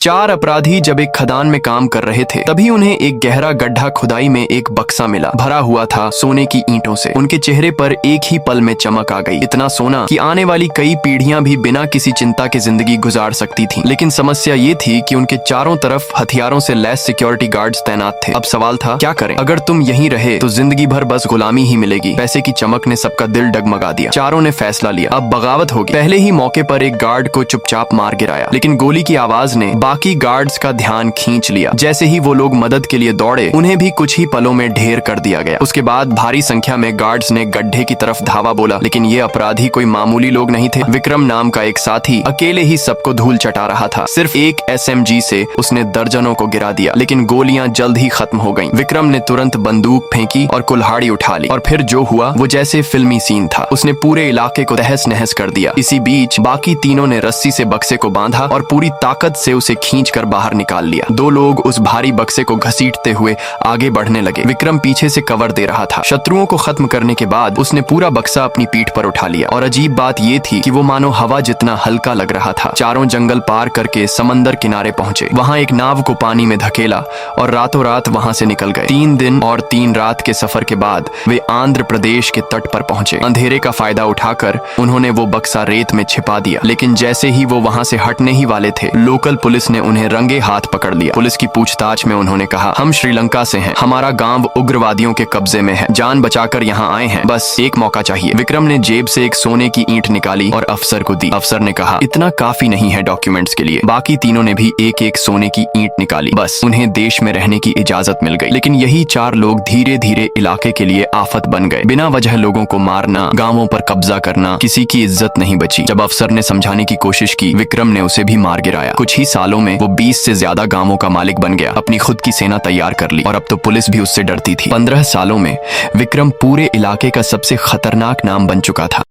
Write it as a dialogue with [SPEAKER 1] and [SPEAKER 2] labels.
[SPEAKER 1] चार अपराधी जब एक खदान में काम कर रहे थे तभी उन्हें एक गहरा गड्ढा खुदाई में एक बक्सा मिला। भरा हुआ था सोने की ईंटों से। उनके चेहरे पर एक ही पल में चमक आ गई। इतना सोना कि आने वाली कई पीढ़ियां भी बिना किसी चिंता के जिंदगी गुजार सकती थीं। लेकिन समस्या ये थी कि उनके चारों तरफ हथियारों से लैस सिक्योरिटी गार्ड्स तैनात थे। अब सवाल था क्या करें? अगर तुम यहीं रहे तो जिंदगी भर बस गुलामी ही मिलेगी। पैसे की चमक ने सबका दिल डगमगा दिया। चारों ने फैसला लिया, अब बगावत होगी। पहले ही मौके पर एक गार्ड को चुपचाप मार गिराया, लेकिन गोली की आवाज ने बाकी गार्ड्स का ध्यान खींच लिया। जैसे ही वो लोग मदद के लिए दौड़े, उन्हें भी कुछ ही पलों में ढेर कर दिया गया। उसके बाद भारी संख्या में गार्ड्स ने गड्ढे की तरफ धावा बोला, लेकिन ये अपराधी कोई मामूली लोग नहीं थे। विक्रम नाम का एक साथी अकेले ही सबको धूल चटा रहा था। सिर्फ एक SMG से उसने दर्जनों को गिरा दिया, लेकिन गोलियां जल्द ही खत्म हो गईं। विक्रम ने तुरंत बंदूक फेंकी और कुल्हाड़ी उठा ली, और फिर जो हुआ वो जैसे फिल्मी सीन था। उसने पूरे इलाके को तहस नहस कर दिया। इसी बीच बाकी तीनों ने रस्सी से बक्से को बांधा और पूरी ताकत से उसे खींच कर बाहर निकाल लिया। दो लोग उस भारी बक्से को घसीटते हुए आगे बढ़ने लगे। विक्रम पीछे से कवर दे रहा था। शत्रुओं को खत्म करने के बाद उसने पूरा बक्सा अपनी पीठ पर उठा लिया, और अजीब बात ये थी कि वो मानो हवा जितना हल्का लग रहा था। चारों जंगल पार करके समंदर किनारे पहुंचे। वहां एक नाव को पानी में धकेला और रातों रात वहां से निकल गए। 3 दिन और 3 रात के सफर के बाद वे आंध्र प्रदेश के तट पर पहुंचे। अंधेरे का फायदा उठाकर उन्होंने वो बक्सा रेत में छिपा दिया, लेकिन जैसे ही वो वहां से हटने ही वाले थे, लोकल पुलिस ने उन्हें रंगे हाथ पकड़ लिया। पुलिस की पूछताछ में उन्होंने कहा, हम श्रीलंका से हैं, हमारा गांव उग्रवादियों के कब्जे में है, जान बचाकर यहाँ आए हैं, बस एक मौका चाहिए। विक्रम ने जेब से एक सोने की ईंट निकाली और अफसर को दी। अफसर ने कहा, इतना काफी नहीं है डॉक्यूमेंट्स के लिए। बाकी तीनों ने भी एक एक सोने की ईंट निकाली। बस उन्हें देश में रहने की इजाजत मिल गई। लेकिन यही 4 लोग धीरे धीरे इलाके के लिए आफत बन गए। बिना वजह लोगों को मारना, गांवों पर कब्जा करना, किसी की इज्जत नहीं बची। जब अफसर ने समझाने की कोशिश की, विक्रम ने उसे भी मार गिराया। कुछ ही सालों में वो 20 से ज्यादा गांवों का मालिक बन गया, अपनी खुद की सेना तैयार कर ली, और अब तो पुलिस भी उससे डरती थी। 15 सालों में विक्रम पूरे इलाके का सबसे खतरनाक नाम बन चुका था।